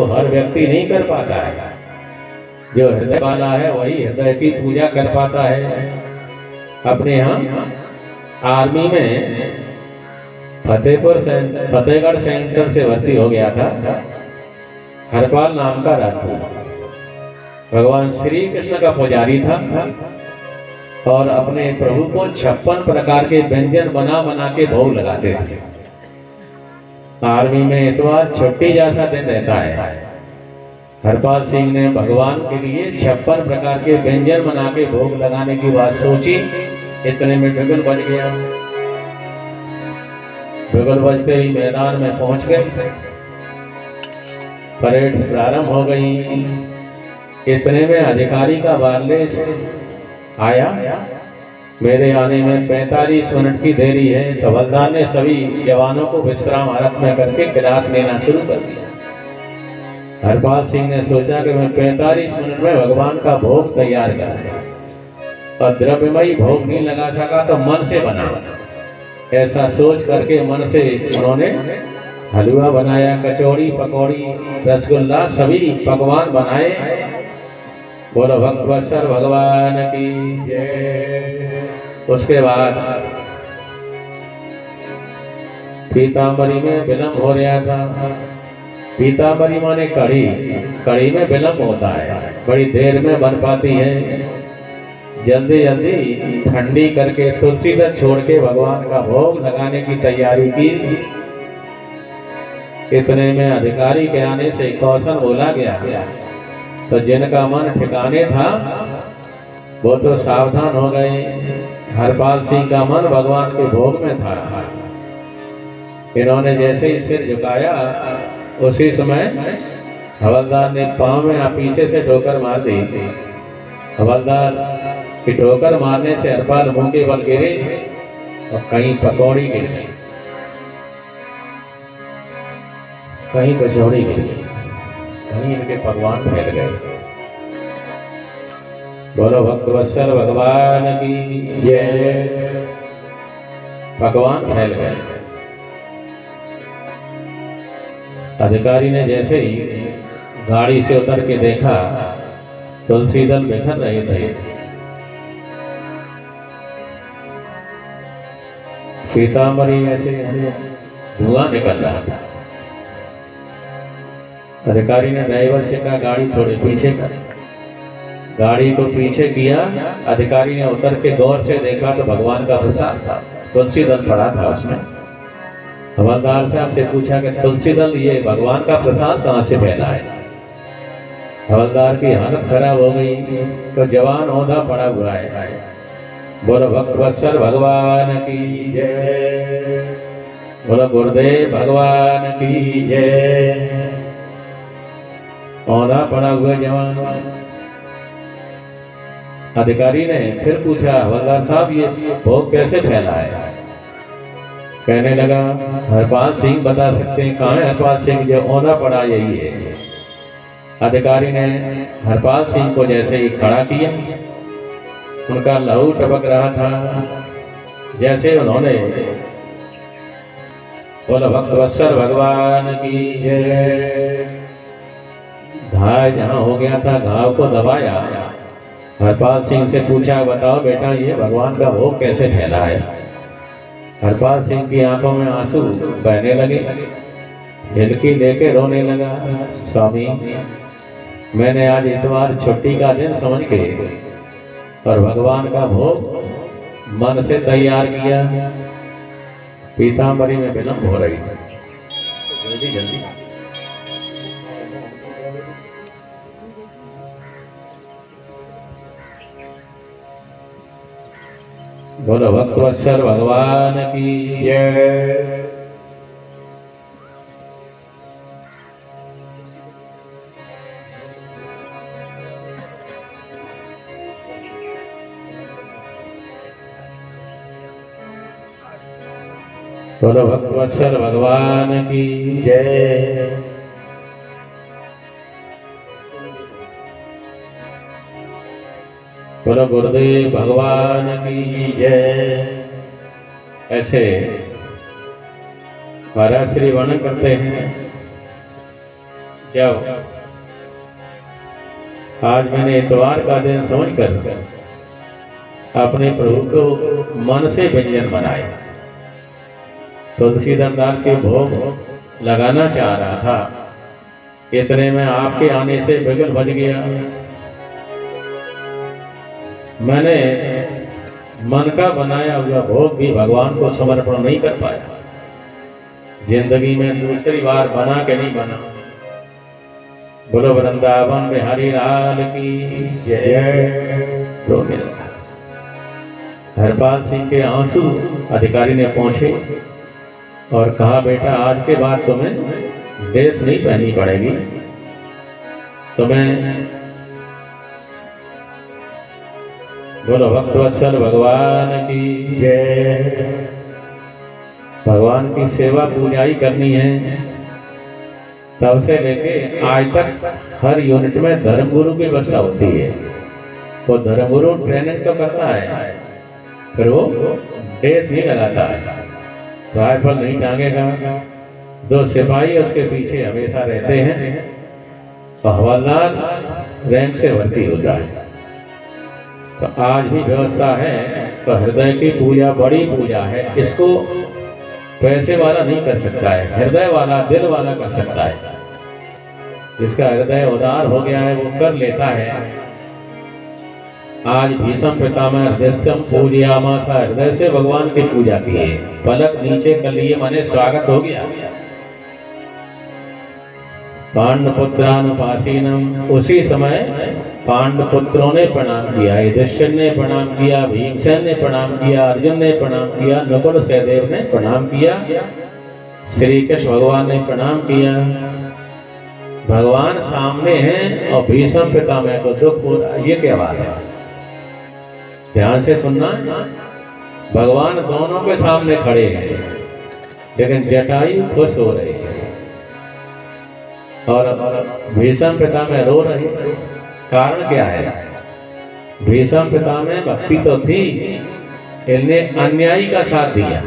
तो हर व्यक्ति नहीं कर पाता है। जो हृदय वाला है वही हृदय की पूजा कर पाता है। अपने यहाँ आर्मी में फतेहगढ़ सेंटर से भर्ती हो गया था हरपाल नाम का राजपूत। भगवान श्री कृष्ण का पुजारी था और अपने प्रभु को 56 प्रकार के व्यंजन बना बना के भोग लगाते थे। आर्मी में इतवार छुट्टी जैसा दिन रहता है। हरपाल सिंह ने भगवान के लिए 56 प्रकार के व्यंजन बना के भोग लगाने की बात सोची। इतने में बिगुल बज गया। बिगुल बजते ही मैदान में पहुंच गए। परेड प्रारंभ हो गई। इतने में अधिकारी का वायरलेस आया। मेरे आने में 45 मिनट की देरी है। तो हवलदार ने सभी जवानों को विश्राम हालत में करके क्लास लेना शुरू कर दिया। हरपाल सिंह ने सोचा कि मैं 45 मिनट में भगवान का भोग तैयार कर और द्रव्यमयी भोग नहीं लगा सका तो मन से बना। ऐसा सोच करके मन से उन्होंने हलवा बनाया, कचौड़ी, पकौड़ी, रसगुल्ला सभी पकवान बनाए। बोलो भक्तवत्सल भगवान की जय। उसके बाद पीताम्बरी में विलंब हो रहा था। पीताम्बरी माने कढ़ी। कढ़ी में विलंब होता है, बड़ी देर में बन पाती है। जल्दी जल्दी ठंडी करके तुलसी दल छोड़ के भगवान का भोग लगाने की तैयारी की। इतने में अधिकारी के आने से कौशन बोला गया। तो जिनका मन ठिकाने था वो तो सावधान हो गए। हरपाल सिंह का मन भगवान के भोग में था। इन्होंने जैसे ही सिर झुकाया उसी समय हवलदार ने पांव में पीछे से ठोकर मार दी। हवलदार की ठोकर मारने से हरपाल मुंह के बल गिरे और कहीं पकौड़ी गिर गई, कहीं कचौड़ी गिर गई, कहीं इनके पकवान फैल गए। बोलो भक्तवत्सल भगवान की जय। पकवान फैल गए। अधिकारी ने जैसे ही गाड़ी से उतर के देखा तुलसी दल बिखर रहे थे। पीताम्बरी में से धुआं निकल रहा था। अधिकारी ने ड्राइवर से कहा गाड़ी थोड़े पीछे कर। गाड़ी को पीछे किया। अधिकारी ने उतर के गौर से देखा तो भगवान का प्रसाद था, तुलसी दल पड़ा था उसमें। हवलदार साहब से पूछा कि तुलसी दल ये भगवान का प्रसाद कहाँ से फैला है। हवलदार की हालत खराब हो गई तो जवान औंधा पड़ा हुआ है। बोलो भक्तवत्सल भगवान की जय। बोलो गुरुदेव भगवान की जय। औंधा पड़ा हुआ जवान। अधिकारी ने फिर पूछा हवलदार साहब ये भोग कैसे फैला है। कहने लगा हरपाल सिंह बता सकते हैं। कहाँ है हरपाल सिंह? जो औंधा पड़ा यही है। अधिकारी ने हरपाल सिंह को जैसे ही खड़ा किया, उनका लहू टपक रहा था। जैसे उन्होंने बोलो भक्तवत्सल भगवान की जय, घाव जहां हो गया था घाव को दबाया। हरपाल सिंह से पूछा बताओ बेटा ये भगवान का भोग कैसे फैला है। हरपाल सिंह की आंखों में आंसू बहने लगे। हिलकी लेके रोने लगा। स्वामी मैंने आज इतवार छुट्टी का दिन समझ के और भगवान का भोग मन से तैयार किया। पीताम्बरी में विलंब हो रही थी। जल्दी जल्दी बोलो भक्तवत्सल भगवान की जय। बोलो भक्तवत्सल भगवान की जय। बोलो गुरुदेव भगवान की जय। ऐसे महाराज श्री वर्णन करते हैं जब आज मैंने इतवार का दिन समझकर अपने प्रभु को मन से व्यंजन बनाया, तुलसीदास के भोग लगाना चाह रहा था, इतने में आपके आने से बिगल बज गया। मैंने मन का बनाया हुआ भोग भी भगवान को समर्पण नहीं कर पाया। जिंदगी में दूसरी बार बना के नहीं बना। बोलो वृंदावन में हरि लाल की जय। रोने लगा। हरपाल सिंह के आंसू अधिकारी ने पहुंचे और कहा, बेटा आज के बाद तुम्हें ड्रेस नहीं पहननी पड़ेगी, तुम्हें बोलो भक्तवत्सल भगवान की जय। भगवान की सेवा पूजा ही करनी है। तब से लेके आज तक हर यूनिट में धर्मगुरु की व्यवस्था होती है। वो धर्मगुरु ट्रेनिंग तो करता है, फिर वो ड्रेस नहीं लगाता है, राइफल नहीं टांगेगा। 2 सिपाही उसके पीछे हमेशा रहते हैं और हवलदार रैंक से भर्ती होता है। तो आज भी व्यवस्था है। तो हृदय की पूजा बड़ी पूजा है, इसको पैसे वाला नहीं कर सकता है, हृदय वाला दिल वाला कर सकता है। जिसका हृदय उदार हो गया है वो कर लेता है। आज भीष्म पितामह हृदयम पूजयामासा, हृदय से भगवान की पूजा की है। पलक नीचे कर लिए माने स्वागत हो गया। पांडपुत्रानुपासीनम, उसी समय पांडपुत्रों ने प्रणाम किया, युधिष्ठिर ने प्रणाम किया, भीमसेन ने प्रणाम किया, अर्जुन ने प्रणाम किया, नकुल सहदेव ने प्रणाम किया, श्री कृष्ण भगवान ने प्रणाम किया। भगवान सामने हैं और भीष्म पितामह को दुख हो रहा है। ये क्या बात है? ध्यान से सुनना। भगवान दोनों के सामने खड़े हैं, लेकिन जटायु खुश हो रहे हैं और भीष्म पितामह रो रहे हैं। कारण क्या है? भीष्म पितामह भक्ति तो थी, इनने अन्यायी का साथ दिया।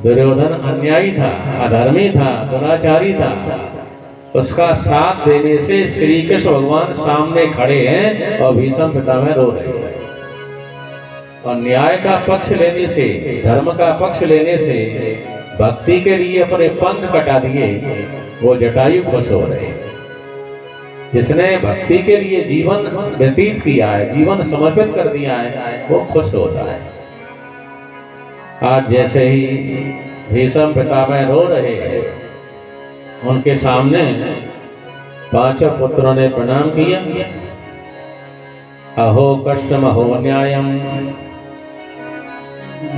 दुर्योधन अन्यायी था, अधर्मी था, दुराचारी था। उसका साथ देने से श्री कृष्ण भगवान सामने खड़े हैं और भीष्म पितामह रो रहे हैं। और न्याय का पक्ष लेने से, धर्म का पक्ष लेने से, भक्ति के लिए अपने पंख कटा दिए वो जटायु खुश हो रहे हैं। जिसने भक्ति के लिए जीवन व्यतीत किया है, जीवन समर्पित कर दिया है, वो खुश होता है। आज जैसे ही भीष्म पितामह रो रहे हैं, उनके सामने 5 पुत्रों ने प्रणाम किया। अहो कष्टम अहो न्यायम,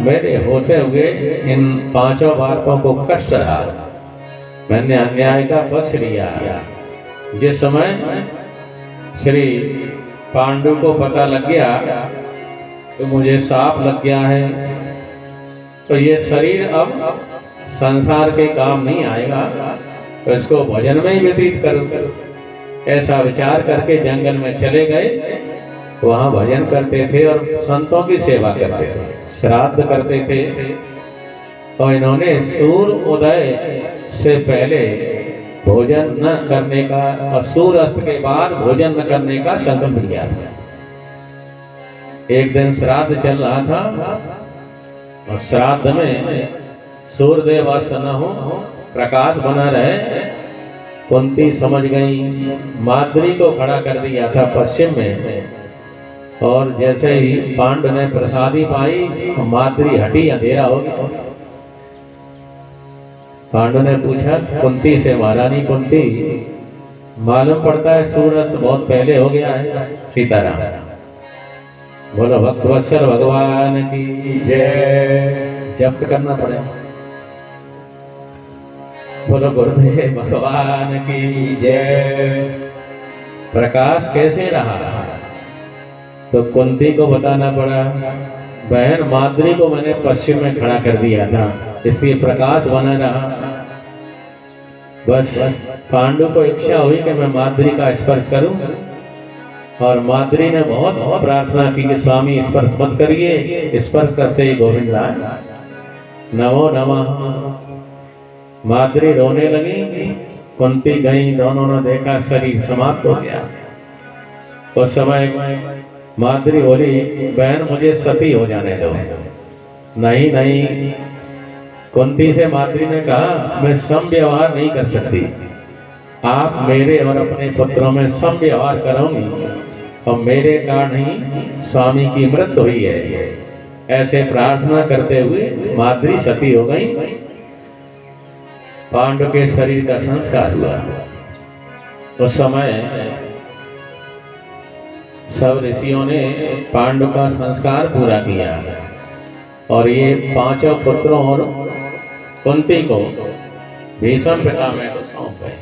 मेरे होते हुए इन 5 बालकों को कष्ट रहा, मैंने अन्याय का पक्ष लिया। जिस समय श्री पांडु को पता लग गया तो मुझे साफ लग गया है, तो ये शरीर अब संसार के काम नहीं आएगा, तो इसको भजन में ही व्यतीत करूं। ऐसा विचार करके जंगल में चले गए। वहां भजन करते थे और संतों की सेवा करते थे, श्राद्ध करते थे। और इन्होंने सूर्य उदय से पहले भोजन न करने का और सूर्य अस्त के बाद भोजन न करने का संकल्प लिया था। एक दिन श्राद्ध चल रहा था और श्राद्ध में सूर्यदेव अस्त न हो, प्रकाश बना रहे। कुंती समझ गई, माद्री को खड़ा कर दिया था पश्चिम में, और जैसे ही पांडु ने प्रसादी पाई, माद्री हटी, अंधेरा हो गया। पांडु ने पूछा कुंती से, महारानी कुंती, मालूम पड़ता है सूर्यास्त बहुत पहले हो गया है। सीताराम। बोलो भक्तवत्सल भगवान की जय। जब्त करना पड़ेगा। बोलो गुरुदेव भगवान की जय। प्रकाश कैसे रहा? तो कुंती को बताना पड़ा, बहन माद्री को मैंने पश्चिम में खड़ा कर दिया था, इसलिए प्रकाश बना रहा। बस पांडु को इच्छा हुई कि मैं माद्री का स्पर्श करूं, और माद्री ने बहुत प्रार्थना की कि स्वामी स्पर्श मत करिए। स्पर्श करते ही गोविंद राय नमो नमः। माद्री रोने लगी कुंती गई, दोनों ने देखा शरीर समाप्त हो गया। उस समय माद्री बोली, बहन मुझे सती हो जाने दो। नहीं नहीं, कुंती से माद्री ने कहा, मैं सम व्यवहार नहीं कर सकती, आप मेरे और अपने पुत्रों में सम व्यवहार करोगी और मेरे कारण ही स्वामी की मृत्यु हुई है। ऐसे प्रार्थना करते हुए माद्री सती हो गई। पांडु के शरीर का संस्कार हुआ। उस समय सब ऋषियों ने पांडु का संस्कार पूरा किया और ये पांचों पुत्रों और कुंती को भीष्म पितामह को सौंप गए।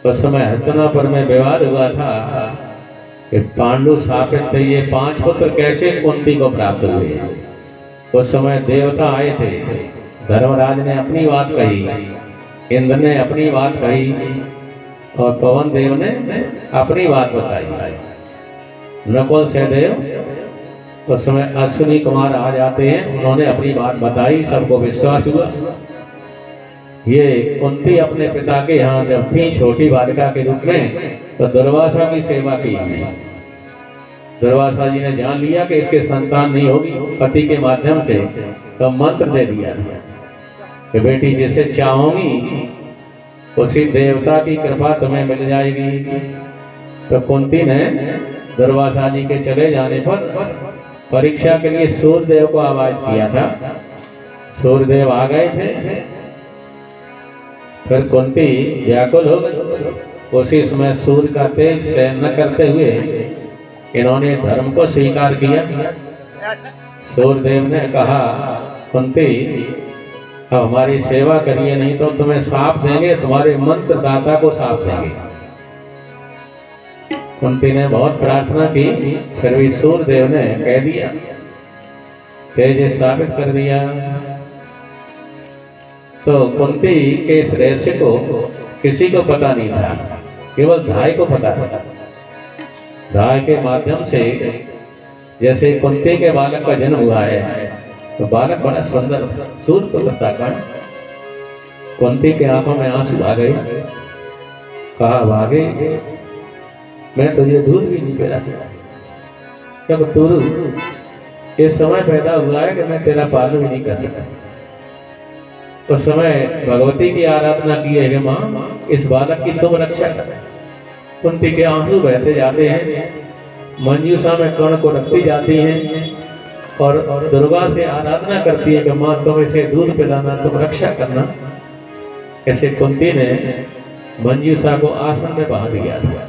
उस समय हस्तिनापुर में विवाद हुआ था कि पांडु शापित थे, ये 5 पुत्र कैसे कुंती को प्राप्त हुए। उस समय देवता आए थे, धर्मराज ने अपनी बात कही, इंद्र ने अपनी बात कही और पवन देव ने अपनी बात बताई। नकुल सहदेव उस समय अश्विनी कुमार आ जाते हैं, उन्होंने अपनी बात बताई, सबको विश्वास हुआ। ये कुंती अपने पिता के यहाँ जब थी छोटी बालिका के रूप में, तो दुर्वासा की सेवा की। दुर्वासा जी ने जान लिया कि इसके संतान नहीं होगी पति के माध्यम से, तो मंत्र दे दिया कि बेटी जिसे चाहोगी उसी देवता की कृपा तुम्हें मिल जाएगी। तो कुंती ने दुर्वासा जी के चले जाने पर परीक्षा के लिए सूर्यदेव को आवाज किया था। सूर्यदेव आ गए थे। फिर कुंती व्याकुल हो गई। उसी समय सूर्य का तेज सहन न करते हुए इन्होंने धर्म को स्वीकार किया। सूर्यदेव ने कहा, कुंती अब हमारी सेवा करिए, नहीं तो तुम्हें साप देंगे, तुम्हारे मंत्र दाता को साप देंगे। कुंती ने बहुत प्रार्थना की, फिर भी सूर्यदेव ने कह दिया, तेज स्थापित कर दिया। तो कुंती के इस रहस्य को किसी को पता नहीं था, केवल धाय को पता था। धाय के माध्यम से जैसे कुंती के बालक का जन्म हुआ है, तो बालक बड़ा सुंदर सूर्य पुत्र था। कुंती के आंखों में आंसू आ गए। कहा, भागे, मैं तुझे दूध भी नहीं पिला सकता, जब तू इस समय पैदा हुआ है कि मैं तेरा पालन भी नहीं कर सकता। उस समय भगवती की आराधना की है कि माँ इस बालक की तुम रक्षा कर। कुंती के आंसू बहते जाते हैं, मंजूषा में कर्ण को रखती जाती हैं और दुर्गा से आराधना करती है कि माँ तुम इसे दूध पिलाना, तुम रक्षा करना। ऐसे कुंती ने मंजूषा को आसन में बांध दिया था।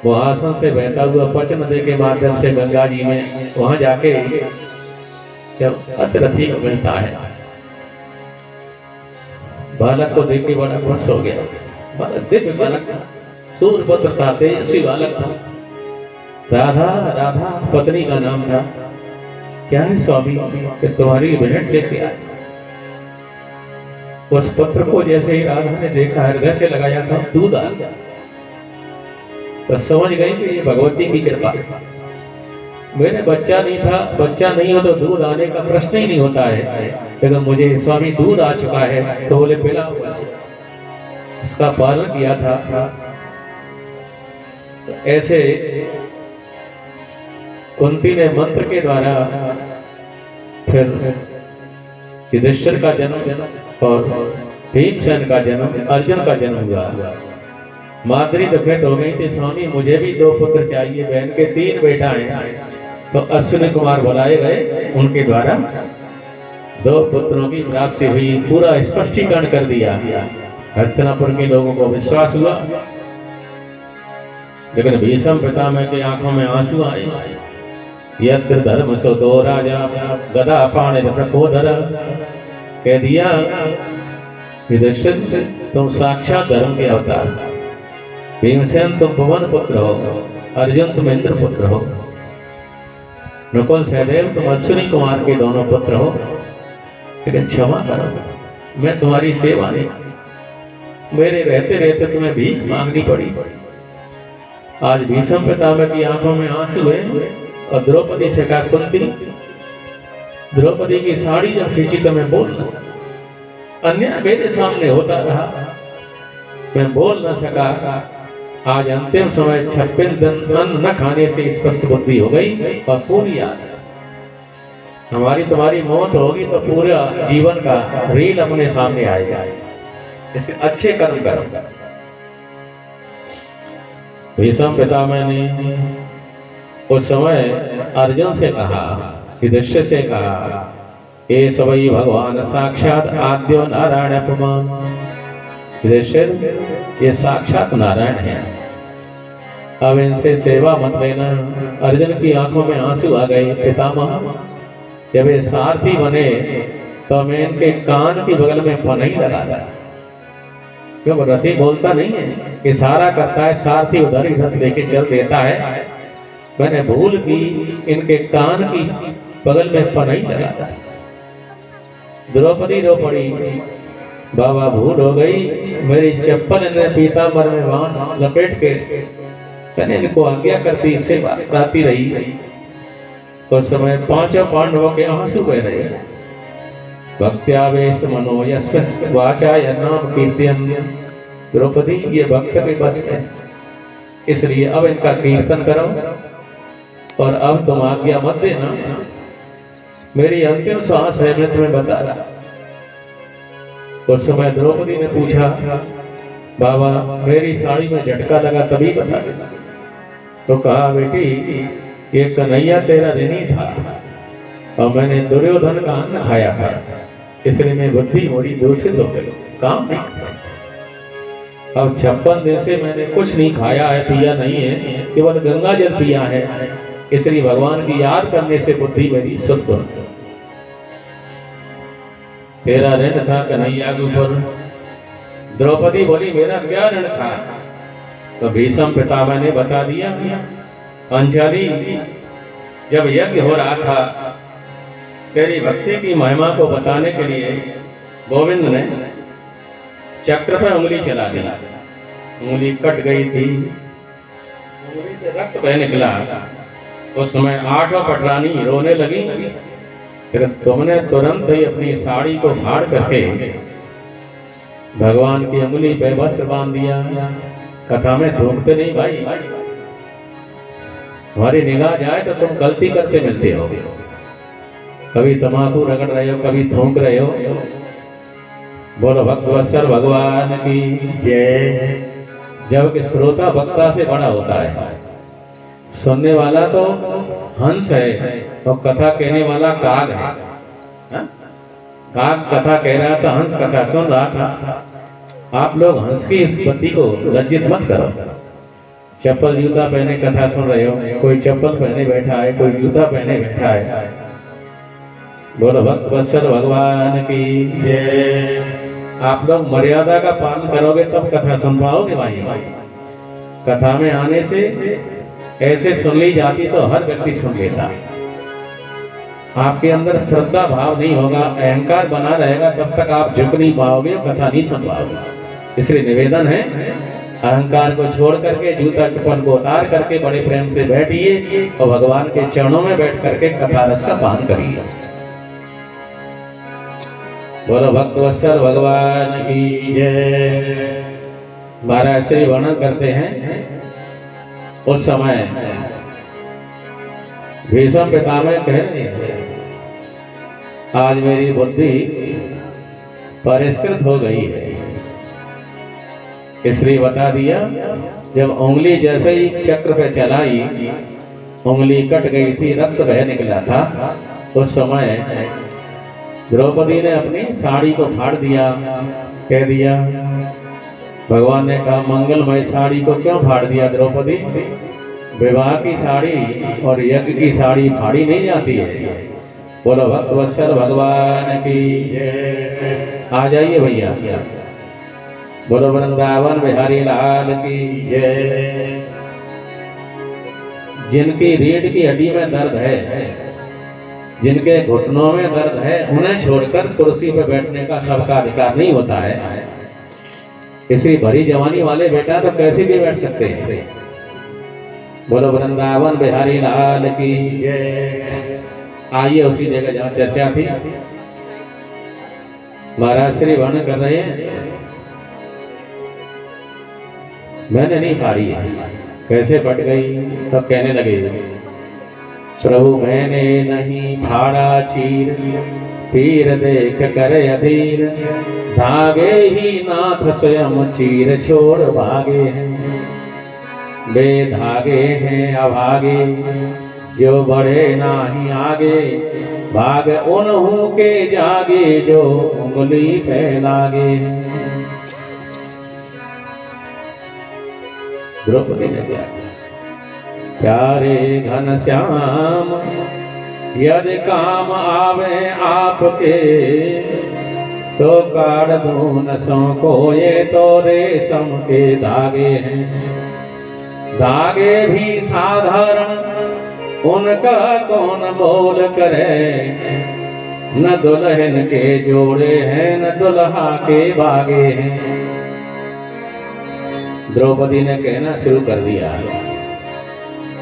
वो आसन से बहता हुआ पच नदी के माध्यम से गंगा जी में वहां जाके जब अतरथी को मिलता है, बालक को देख के बड़ा खुश हो गया। बालक दिव्य बालक था, सूर्यपुत्र था, तेजस्वी बालक था। राधा राधा पत्नी का नाम था। क्या है स्वामी कि तुम्हारी भेंट लेके आए। उस पत्र को जैसे ही राधा ने देखा, हृदय से लगाया था, दूध आ गया। तो समझ गई कि ये भगवती की कृपा। मेरे बच्चा नहीं था, बच्चा नहीं हो तो दूध आने का प्रश्न ही नहीं होता है, लेकिन मुझे स्वामी दूध आ चुका है तो बोले पिला हुआ, उसका पालन किया था। तो ऐसे कुंती ने मंत्र के द्वारा फिर युधिष्ठिर का जन्म और भीमसेन का जन्म, अर्जुन का जन्म हुआ। माद्री दुखित हो गई थी, स्वामी मुझे भी 2 पुत्र चाहिए, बहन के 3 बेटा हैं। तो अश्विनी कुमार बुलाए गए, उनके द्वारा 2 पुत्रों की प्राप्ति हुई। पूरा स्पष्टीकरण कर दिया। हस्तिनापुर के लोगों को विश्वास हुआ, लेकिन भीष्म पितामह की आंखों में आंसू आए। यत्र धर्म सो 2 राजा गदा पाणि प्रकोदर। कह दिया, युधिष्ठिर तुम साक्षात धर्म के अवतार, भीमसेन तुम पवन पुत्र हो, अर्जुन तुम इंद्र पुत्र हो, नकुल सहदेव तुम अश्विनी कुमार के दोनों पुत्र हो, लेकिन क्षमा करो, मैं तुम्हारी सेवा नहीं, मेरे रहते रहते तुम्हें भीख मांगनी पड़ी। आज भीष्म पितामह की आंखों में आंसू है और द्रौपदी से कहा, कुंती द्रौपदी की साड़ी जब खींची तो मैं बोल न सका, अन्याय मेरे सामने होता रहा, मैं बोल न सका। आज अंतिम समय 56 दिन अन्न न खाने से स्पष्ट बुद्धि हो गई और पूरी याद है। हमारी तुम्हारी मौत होगी तो पूरा जीवन का रील अपने सामने आएगा। इसे अच्छे कर्म करो। भीष्म पितामह ने उस समय अर्जुन से कहा, युधिष्ठिर से कहा, ये सवई भगवान साक्षात आद्यो नारायण अपमान। युधिष्ठिर, ये साक्षात नारायण है, अब इनसे सेवा मत लेना। अर्जुन की आंखों में आंसू आ गए। पितामह, जब ये सारथी बने तो मैं इनके कान की बगल में पनई लगा था। क्यों? रथी बोलता नहीं है, इशारा करता है, सारथी उधर ही रथ लेके चल देता है। मैंने भूल की इनके कान की बगल में पनई लगा था। द्रौपदी रो पड़ी, बाबा भूल हो गई, मेरी चप्पल इन्हें पीतांबर में बांध लपेट के मैंने इनको आज्ञा करती सेवा कराती रही। उस समय पांचों पांडवों के आंसू बह रहे। भक्त्यावेश मनो यस्मिन् वाचा नाम कीर्तन। द्रौपदी, ये भक्त के बस में, इसलिए अब इनका कीर्तन करो और अब तुम आज्ञा मत देना। मेरी अंतिम सांस है, मैं तुम्हें बता रहा। उस समय द्रौपदी ने पूछा, बाबा मेरी साड़ी में झटका लगा तभी बता देना। तो कहा, बेटी ये कन्हैया तेरा ऋणी था और मैंने दुर्योधन का अन्न खाया था, इसलिए मैं बुद्धि मोरी दूषित हो गई, काम नहीं किया। अब 56 दिन से मैंने कुछ नहीं खाया है, पिया नहीं है, केवल गंगा जल पिया है, इसलिए भगवान की याद करने से बुद्धि मेरी शुद्ध हो। तेरा ऋण था कन्हैया के ऊपर। द्रौपदी बोली, मेरा क्या ऋण था? तो भीष्म पितामह ने बता दिया। अंजलि, जब यज्ञ हो रहा था, तेरी भक्ति की महिमा को बताने के लिए गोविंद ने चक्र पर उंगली चला दी। उंगली कट गई थी, उंगली से रक्त बह निकला। उस समय 8 पटरानी रोने लगी। फिर तुमने तुरंत ही अपनी साड़ी को फाड़ करके भगवान की उंगली पे वस्त्र बांध दिया। कथा में थूकते नहीं भाई, हमारी निगाह जाए तो तुम गलती करते मिलते हो। कभी तम्बाकू रगड़ रहे हो, कभी थूक रहे हो। बोलो भक्तवत्सल भगवान की जय। जबकि श्रोता वक्ता से बड़ा होता है, सुनने वाला तो हंस है और कथा कहने वाला काग है। काग कथा कह रहा था, हंस कथा सुन रहा था। आप लोग हंस की इस पति को लज्जित मत करो। चप्पल जूता पहने कथा सुन रहे हो, कोई चप्पल पहने बैठा है, कोई जूता पहने बैठा है। बोलो भक्तवत्सल भगवान की जय। आप लोग मर्यादा का पालन करोगे तब कथा सुन पाओगे भाई। कथा में आने से ऐसे सुन ली जाती तो हर व्यक्ति सुन लेता। आपके अंदर श्रद्धा भाव नहीं होगा, अहंकार बना रहेगा, तब तक आप झुक नहीं पाओगे, कथा नहीं सुन पाओगे। इसलिए निवेदन है, अहंकार को छोड़ करके, जूता चप्पल को उतार करके बड़े प्रेम से बैठिए और भगवान के चरणों में बैठ करके कथा रस का पान करिए। बोलो भक्तवत्सल भगवान की जय। महाराज श्री वर्णन करते हैं, उस समय भीष्म पितामह कह रहे हैं, आज मेरी बुद्धि परिष्कृत हो गई है। इसलिए बता दिया, जब उंगली जैसे ही चक्र पे चलाई, उंगली कट गई थी, रक्त बह निकला था। उस समय द्रौपदी ने अपनी साड़ी को फाड़ दिया, कह दिया। भगवान ने कहा, मंगलमय साड़ी को क्यों फाड़ दिया द्रौपदी? विवाह की साड़ी और यज्ञ की साड़ी फाड़ी नहीं जाती है। बोलो भक्तवत्सल भगवान की जय। आ जाइए भैया। बोलो वृंदावन बिहारी लाल की जय। जिनकी रीढ़ की हड्डी में दर्द है, जिनके घुटनों में दर्द है, उन्हें छोड़कर कुर्सी पर बैठने का सबका अधिकार नहीं होता है। किसी भरी जवानी वाले बेटा तो कैसे भी बैठ सकते हैं। बोलो वृंदावन बिहारी लाल की जय। आइए उसी जगह जहाँ चर्चा थी, महाराज श्री वर्णन कर रहे हैं। मैंने नहीं फाड़ी है। कैसे फट गई? तब कहने लगे, प्रभु मैंने नहीं फाड़ा चीर, पीर देख कर अधीर, धागे ही नाथ स्वयं चीर छोड़ भागे हैं। बेधागे हैं अभागे, जो बढ़े नाही आगे, भाग उन्हों के जागे, जो उंगली फैलागे हैं। द्रौपदी ने क्या किया? प्यारे घनश्याम यदि काम आवे आपके, तो काट दूं नसों को, ये तो रेशम के धागे हैं। धागे भी साधारण उनका कौन बोल करे, न दुल्हन के जोड़े हैं न दुल्हा के बागे हैं। द्रौपदी ने कहना शुरू कर दिया।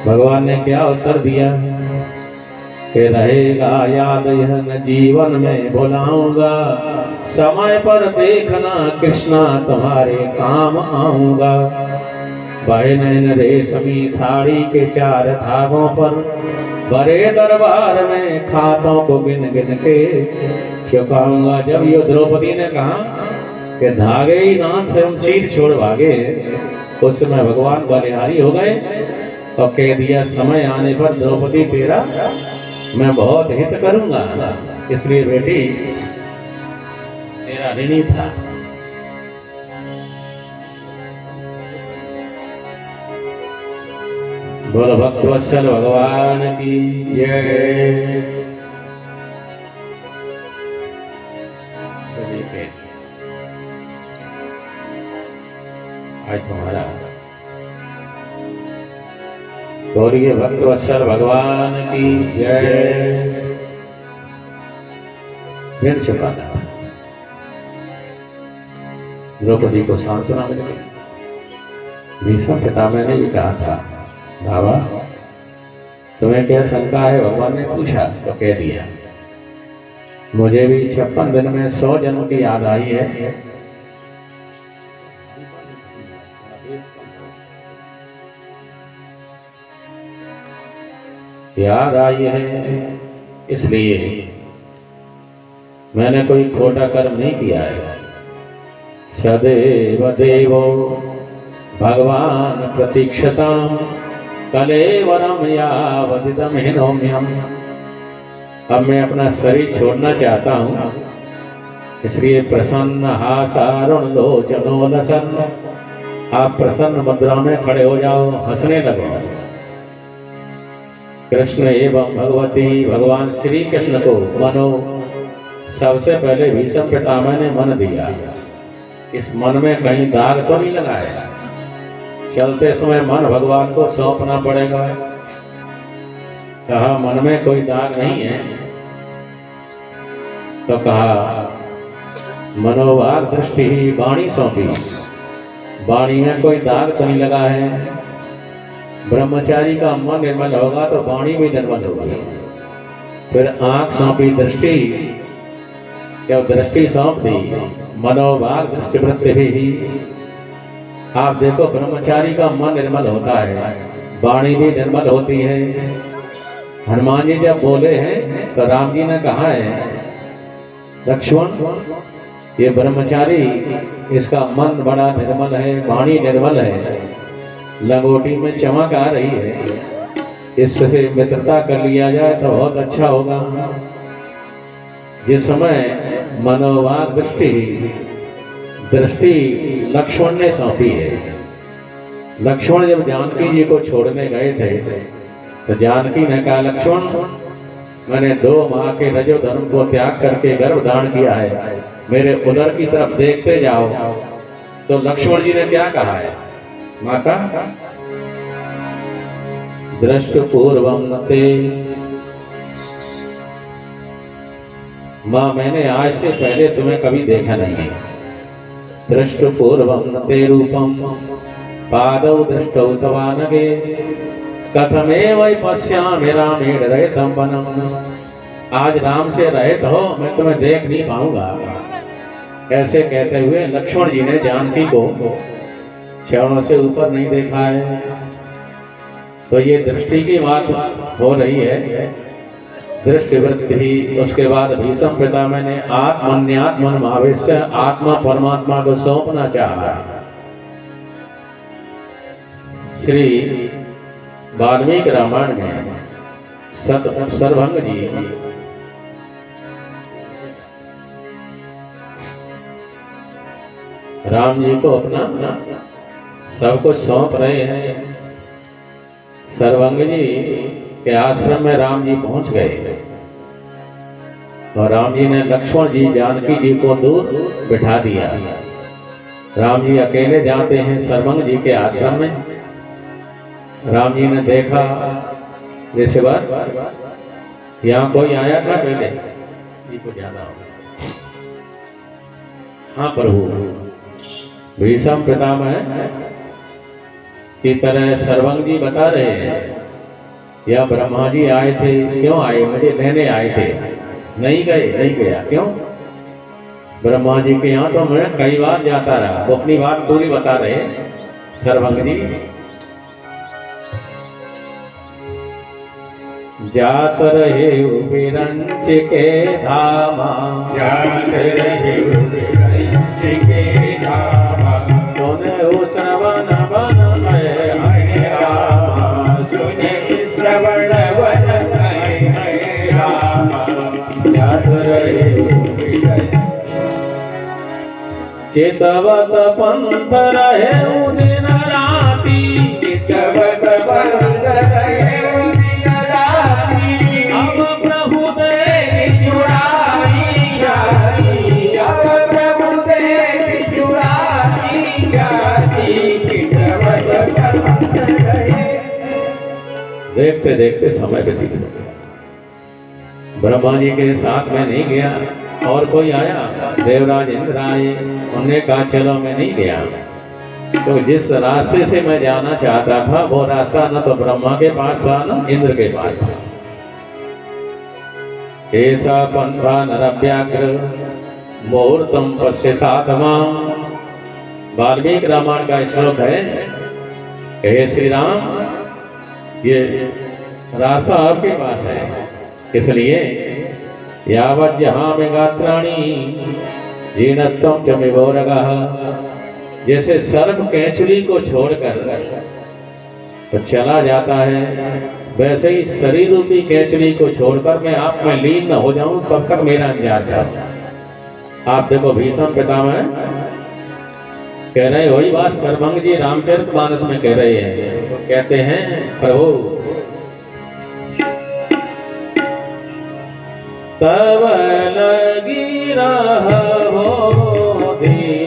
भगवान ने क्या उत्तर दिया कि रहेगा याद यह न जीवन में भुलाऊंगा, समय पर देखना कृष्णा तुम्हारे काम आऊंगा। बहन रेशमी साड़ी के 4 धागों पर, बड़े दरबार में खातों को गिन गिन के चुकाऊंगा। जब ये द्रौपदी ने कहा कि धागे ही नाथ से हम चीर छोड़ भागे, उस समय भगवान बलिहारी हो गए और कह दिया, समय आने पर द्रौपदी तेरा मैं बहुत हित करूंगा, इसलिए बेटी तेरा ऋणी था। बोल भक्तवत्सल भगवान की जय। आज तुम्हारा गौरीय भक्तवत्सल भगवान की जय। फिर छिपा था। द्रौपदी को सांत्वना मिल गई। भीष्म पितामह ने भी कहा था, बाबा तुम्हें क्या शंका है? भगवान ने पूछा तो कह दिया, मुझे भी 56 दिन में 100 जन्म की याद आई है। याद आई है, इसलिए मैंने कोई खोटा कर्म नहीं किया है। सदैव देवो भगवान प्रतीक्षताम, कलेवरम यावदिदम हिनोम्यम। अब मैं अपना शरीर छोड़ना चाहता हूँ, इसलिए प्रसन्न हासारुण लोचनो लसन। आप प्रसन्न मुद्रा में खड़े हो जाओ, हंसने लगो। कृष्ण एवं भगवती, भगवान श्री कृष्ण को मनो। सबसे पहले भीष्म पितामह ने मन दिया, इस मन में कहीं दाग तो नहीं लगाया। चलते समय मन भगवान को सौंपना पड़ेगा। कहा मन में कोई दाग नहीं है, तो कहा मनोभाग दृष्टि ही वाणी सौंपी। वाणी में कोई दाग तो नहीं लगा है। ब्रह्मचारी का मन निर्मल होगा तो वाणी भी निर्मल होगी। फिर आंख सौंपी दृष्टि, जब दृष्टि सौंप दी मनोभाग दृष्टि वृत्ति ही। आप देखो ब्रह्मचारी का मन निर्मल होता है, वाणी भी निर्मल होती है। हनुमान जी जब बोले हैं तो राम जी ने कहा है, लक्ष्मण ये ब्रह्मचारी, इसका मन बड़ा निर्मल है, वाणी निर्मल है, लंगोटी में चमक आ रही है, इससे मित्रता कर लिया जाए तो बहुत अच्छा होगा। जिस समय मनोभाग दृष्टि लक्ष्मण ने सौंपी है। लक्ष्मण जब जानकी जी को छोड़ने गए थे तो जानकी ने कहा, लक्ष्मण मैंने 2 माह के रजो धर्म को त्याग करके गर्भ धारण किया है, मेरे उदर की तरफ देखते जाओ। तो लक्ष्मण जी ने क्या कहा है, माता दृष्ट पूर्वम नते। माँ मैंने आज से पहले तुम्हें कभी देखा नहीं है। दृष्ट पूर्वम नते रूपम पादौ दृष्टौ तवानगे, कथमेव पश्यामि रामेण रहितं वनम्। आज राम से रहित हो मैं तुम्हें देख नहीं पाऊंगा। ऐसे कहते हुए लक्ष्मण जी ने जानकी को क्षणों से ऊपर नहीं देखा है। तो ये दृष्टि की बात हो रही है, दृष्टिवृत्ति। उसके बाद भीष्म पितामह ने आत्मन्यात्मन भावेश्य आत्मा परमात्मा को सौंपना चाहा। श्री वाल्मीकि रामायण में सर्वभंग जी राम जी को अपना सब कुछ सौंप रहे हैं। सर्वभंग जी के आश्रम में राम जी पहुंच गए और राम जी ने लक्ष्मण जी जानकी जी को दूर बिठा दिया। राम जी अकेले जाते हैं सर्वभंग जी के आश्रम में। राम जी ने देखा ऋषिवर यहाँ कोई आया था पहले, ये को ज्यादा होगा। हाँ प्रभु, भीष्म पितामह की तरह सर्वभंग जी बता रहे हैं, या ब्रह्मा जी आए थे, क्यों आए, मुझे लेने आए थे, नहीं गए, नहीं गया, क्यों? ब्रह्मा जी के यहाँ तो मैं कई बार जाता रहा। वो अपनी बात पूरी बता रहे सर्वभंग जी। जात रहे विरंच के धामा, जात रहे विरंच के धामा, सुने श्रवण वन हरे रामा, सुने श्रवण वन हरे रामा। जात रहे विरंच चितवत पंथ रहे दिन राती, चितवत पंथ रहे दिन राती। अब प्रभु देव जुड़ाई जाती, अब प्रभु देव जुड़ाई जाती। चितवत पंथ रहे। देखते देखते समय व्यतीत हो गया। ब्रह्मा जी के साथ में नहीं गया, और कोई आया, देवराज इंद्र आए, उन्होंने कहा चलो मैं नहीं गया। तो जिस रास्ते से मैं जाना चाहता था वो रास्ता न तो ब्रह्मा के पास था न इंद्र के पास था। ऐसा पंथा नरव्याघ्र मुहूर्तम पश्यतात्मा। वाल्मीकि रामायण का श्लोक है, हे श्री राम, ये रास्ता आपके पास है, इसलिए यावत् जहाँ में गात्राणी जीनत्वम च विभोरगः। जैसे सर्प केंचुली को छोड़कर तो चला जाता है, वैसे ही शरीर रूपी केंचुली को छोड़कर मैं आप में लीन न हो जाऊं, तब तक मेरा इंतजार करो। आप देखो भीष्म पितामह कह रहे, वही बात सर्वभंग जी रामचरितमानस में कह रहे हैं। तो कहते हैं, प्रभु तब लगी रहो धीर